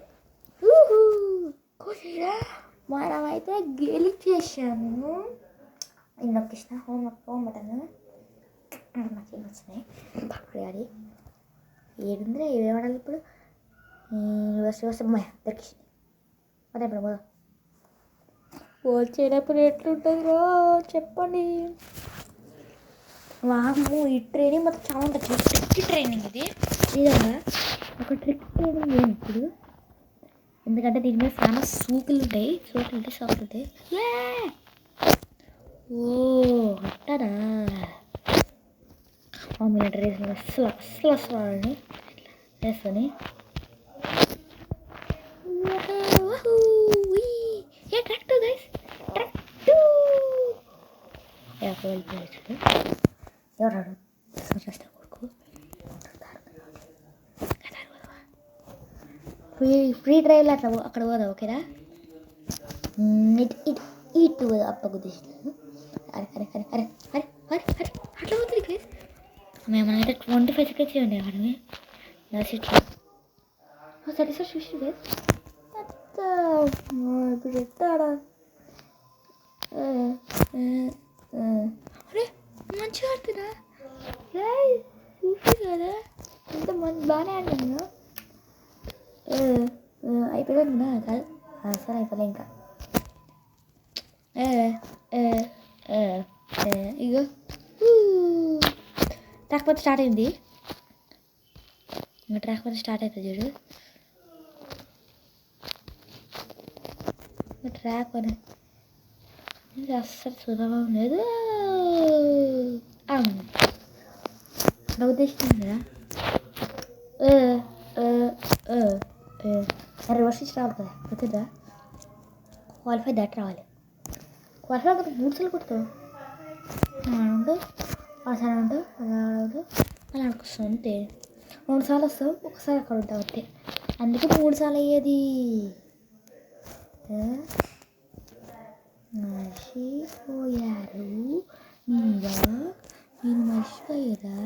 మనమైతే గెలిచేసాము. నొక్కిసిన హోమ్ బటన్ నాకేం వచ్చినాయి పక్కడాలి. ఏడుందిరా, ఏమేమడాలి ఇప్పుడు? దొరికి అదే ఇప్పుడు వచ్చేటప్పుడు ఎట్లుంటుంది రా చెప్పండి. వాము ఈ ట్రైనింగ్ మొత్తం చాలా ఉంటుంది. ట్రిక్ ట్రైనింగ్ ఇది నిజంగా ఒక ట్రిక్ ట్రైనింగ్ ఏమి ఇప్పుడు, ఎందుకంటే దీని మీద చాలా సూకులు ఉంటాయి. సాకులు ఉంటాయి. ఓ అట్టనా మమ్మీ డ్రెస్ అస్సలు వేసుకొని ట్రాక్టర్ గైస్, ట్రాక్టర్ ఎవరాడు చేస్తా కొడుకు. ఫ్రీ డ్రైవ్లో అట్లా అక్కడ పోదా ఓకేనా. ఇటు పోదా అప్ప గుద్దేసినాను. అరే అరే అరే అరే అరే అరే అరే అట్లా పోతుంది గైస్. మేమైతే 25 సెకండ్స్ చేయండి అక్కడ సీట్లో. సరే సార్ చూసి గైస్ ఇప్పుడు ఎత్తాడా. అరే మంచిగా ఆడుతున్నా చూసి కదా, ఎంత మంచి బాగానే ఆడినా. అయిపోయిందా కాదు, సరే అయిపోలే ఇంకా. ఇగో ట్రాక్ పని స్టార్ట్ అయింది. ఇంకా ట్రాక్ పని స్టార్ట్ అవుతుంది చూడు. ట్రాక్ పని అస్సలు సులభం లేదు. నా ఉద్దేశం కదా రివర్స్ ఇచ్చి రావాలి కదా, అవుతుందా? క్వాలిఫై దాటి రావాలి. క్వాలిఫై కదా 3 సార్లు కొడతావు ఉండు, ఆసారి ఉండు అలా ఆడదు అలా ఆడుకొస్తావు అంతే. 3 సార్లు వస్తావు, ఒకసారి అక్కడ ఉంటావు అంతే. అందుకే 3 సార్లు అయ్యేది. మర్చిపోయారు మీరా, నేను మర్చిపోయారా.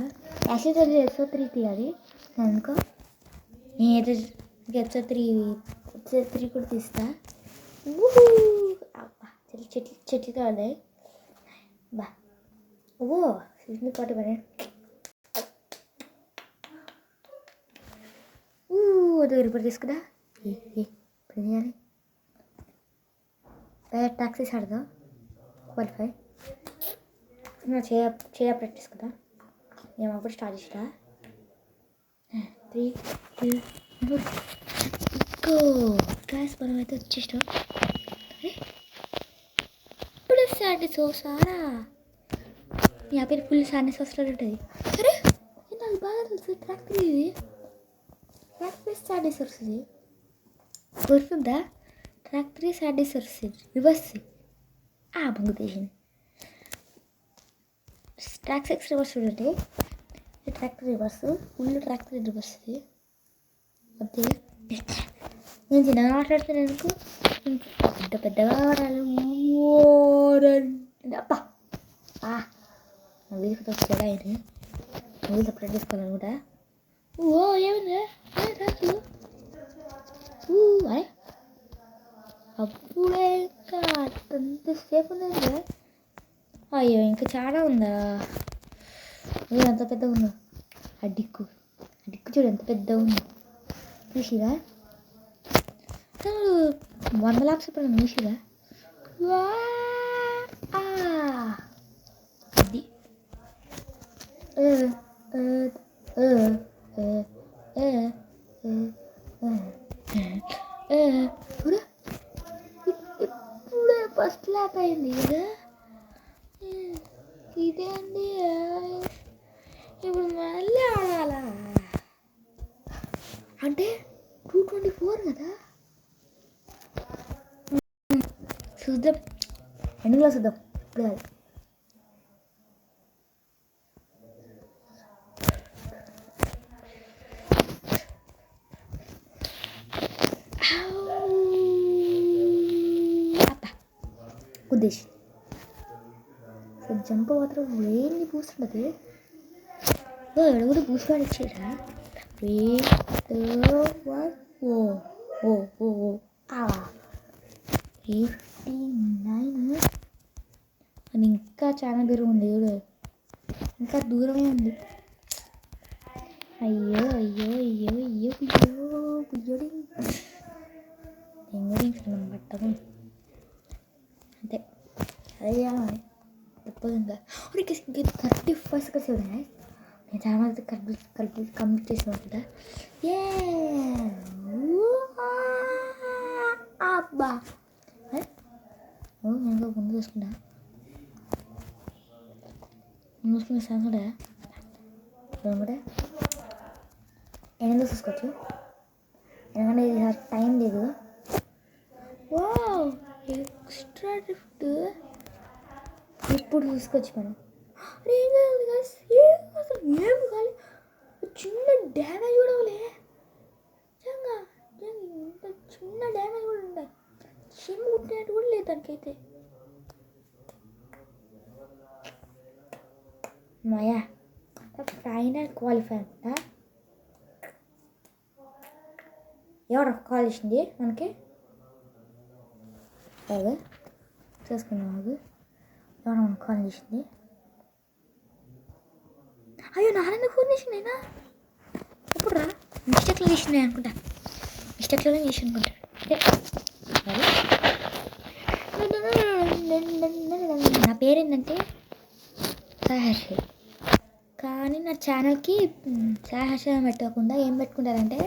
యాక్చువల్లీ ఎపిసోడ్ 3 తీయాలి అనుకో. నేనైతే ఎపిసోడ్ 3 కూడా తీస్తా. చెట్లు కావాలి బా. ఓ సిగ్నల్ పాటు పని రిపేర్ తీసుకురా. ఇప్పుడు చేయాలి టాక్సీస్ ఆడదా క్వాలిఫై చేయ ప్రాక్టీస్ కదా మేము అప్పుడు స్టార్ట్ చేసిరా 3 2 ఇంకో క్లాస్ మనం అయితే వచ్చేసినాం. ఇప్పుడు సాడీ సారా మీ పేరు ఫుల్ సాడ్నెస్ వస్తున్నట్టు ఉంటుంది. అరే నాకు బాగా తెలుసు ట్రాక్టర్ ఇది ట్రాక్టర్ సాడ్నెస్ వస్తుంది గుర్తుందా ట్రాక్టర్ సాడ్నెస్ వస్తుంది రివర్స్ బంగు తీసింది ట్రాక్ 6 రివర్స్ చూడండి tractor reverse full tractor reverse అదే నేను చిన్నగా మాట్లాడుతున్నాను ఎందుకు పెద్దగా మాట్లాడాలి అబ్బా వీడికి వచ్చేలా ఇది వీళ్ళు సపరేట్ తీసుకోవాలనుకుంటా. ఓ ఏమైంది రాజు అప్పుడే ఇంకా ఎంతసేపు ఉన్నది. అయ్యో ఇంకా చాలా ఉందా ఎంత పెద్దగా ఉందో ఆ డిక్కు చూడు ఎంత పెద్దగా ఉందో చూసిరా 100 lakhs ఇప్పుడు చూసిరా అది ఇప్పుడే ఫస్ట్ ల్యాప్ అయింది కదా ఇదేంటి ఇప్పుడు మళ్ళీ ఆడాలా అంటే 224 కదా చూద్దాం ఎండులో చూద్దాం ఇప్పుడు కాదు. ఉద్దేశం జంప్ మాత్రం వేడిని పూస్తుంటుంది అడుగుడు పూసుకొని ఇచ్చేరా 3 2 1 89 అని ఇంకా చాలా దూరం ఉంది ఇంకా దూరమే ఉంది. అయ్యో పట్టము అంతే అదే తప్పదు ఇంకా 35 seconds ఉన్నాయి. నేను చాలా మంది కలిపి కంప్లీట్ చేసిన కదా అబ్బా నేను ముందు చూసుకున్నా సార్ కూడా ఎనిమిది చూసుకోవచ్చు ఎందుకంటే ఇది టైం లేదు. ఎక్స్ట్రా డ్రిఫ్ట్ ఇప్పుడు చూసుకోవచ్చు మనం. ఏం కాదు చిన్న డ్యామేజ్ కూడా ఇంత చిన్న డ్యామేజ్ కూడా ఉండదు చిన్న కుట్టినట్టు కూడా లేదు దానికైతే. మాయా ఫైనల్ క్వాలిఫై అంట ఎవరు కాల్ చేసింది మనకి అదే చేసుకున్నాం అది ఎవరు మనకు కాల్ చేసింది. అయ్యో నాన్న ఫోన్ చేసిండేనా ఎప్పుడు రా మిస్టేక్లో చేసిండే అనుకుంటా మిస్టేక్లోనే చేసి అనుకుంటా. నా పేరేంటంటే సాహర్ష కానీ నా ఛానల్కి సాహర్ష పెట్టుకోకుండా ఏం పెట్టుకుంటారంటే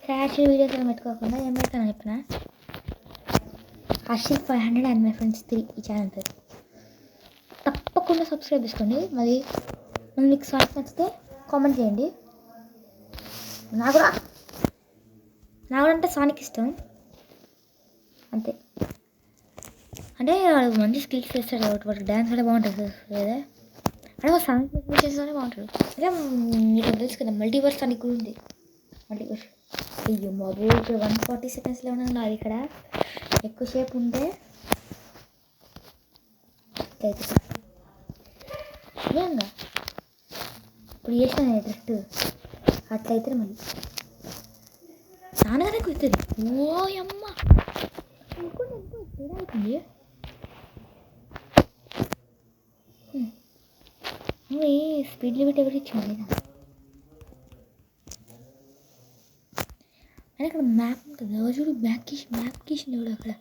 సాహర్ష వీడియోస్ ఏం పెట్టుకోకుండా ఏం పెడతాను చెప్పిన హర్షిత్ 500 అండ్ మై ఫ్రెండ్స్ 3 ఈ ఛానల్ పేరు. తప్పకుండా సబ్స్క్రైబ్ చేసుకోండి. మరి మీకు సాంగ్స్ నచ్చితే కామెంట్ చేయండి. నాకు కూడా అంటే సానిక్ ఇష్టం అంతే. అంటే వాడు మంచి స్కిల్స్ చేస్తాడు కాబట్టి వాడికి డ్యాన్స్ కూడా బాగుంటుంది లేదా అంటే ఒక సాంగ్ చేస్తేనే బాగుంటుంది. అంటే మీకు తెలుసు కదా మల్టీవర్స్ సానిక్ కూడా ఉంది. మల్టీవర్స్ అయ్యో బాబు ఇక్కడ 140 secondsలో ఉన్నారు. ఇక్కడ ఎక్కువసేపు ఉంటే నిజంగా ఇప్పుడు చేసిన డ్రిఫ్ట్ అట్లయితే మళ్ళీ నాన్నగానే కుదురుతుంది. ఓ అమ్మ తేడా అవుతుంది. స్పీడ్ లిమిట్ ఎవరు ఇచ్చింది అని ఇక్కడ మ్యాప్ ఉంటుంది. చూడు మ్యాప్ గీసింది చూడు అక్కడ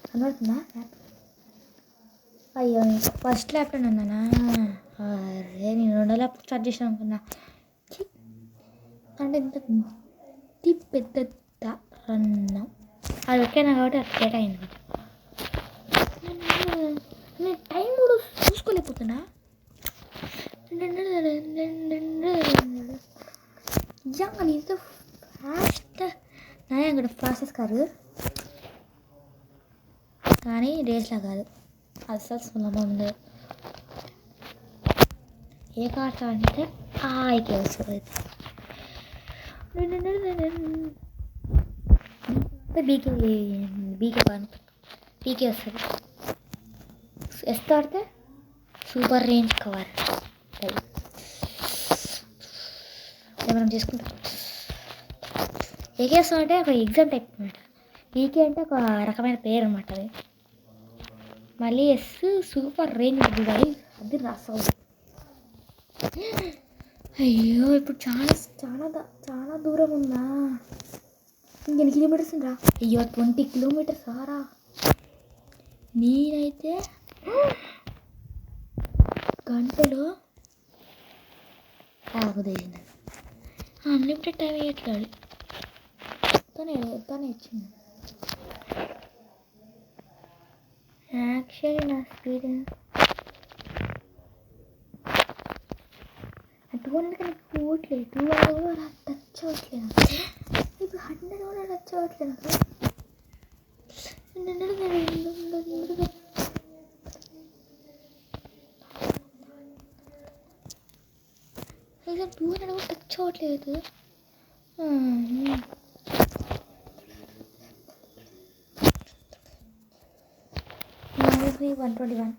కనబడుతుందా మ్యాప్? అయ్యో ఫస్ట్ ల్యాప్టాప్ ఉన్నానా? అరే నేను 2 ల్యాప్టాప్ స్టార్ట్ చేసాను అనుకున్నా. అంటే ఇంత పెద్ద రన్నం అది ఓకేనా కాబట్టి అది తేడా అయింది. నేను టైం కూడా చూసుకోలేకపోతున్నా. నిజంగా నీతో ఫాస్ట్ నాయ అక్కడ ప్రాసెస్ కాదు కానీ రేస్లా కాదు, అస్సలు సులభం ఉంది. ఏ కార్ట్ అంటే ఆయికే వస్తుంది. బీకే వస్తుంది. ఎస్ ఆడితే సూపర్ రేంజ్ కవర్ మనం చేసుకుంటాం. ఏకేఎస్ అంటే ఒక ఎగ్జామ్ టైప్ అనమాట. బీకే అంటే ఒక రకమైన పేరు అనమాట. అది మళ్ళీ ఎస్ సూపర్ రేంజ్ ఉంటుంది. అది రాసావు. అయ్యో ఇప్పుడు చాలా దూరం ఉందా? ఇంకెన్ని కిలోమీటర్స్ ఉందా? అయ్యో 20 కిలోమీటర్స్ సారా. నేనైతే గంటలో ఆగుదేసింది. అన్లిమిటెడ్ టైం ఇవ్వట్లేదు. తనే ఇచ్చింది. యాక్చువల్లీ నా స్పీడ్ 200 కానీ పోవట్లేదు. 200 కూడా టచ్ అవ్వట్లేదు. ఇప్పుడు 100 కూడా టచ్ అవ్వట్లేదు. అయితే 200 కూడా టచ్ అవ్వట్లేదు. 121.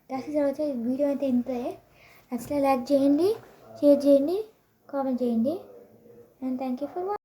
దానికి తర్వాత వీడియో అయితే ఇంతే. నచ్చితే లైక్ చేయండి, షేర్ చేయండి, కామెంట్ చేయండి. And thank you for watching.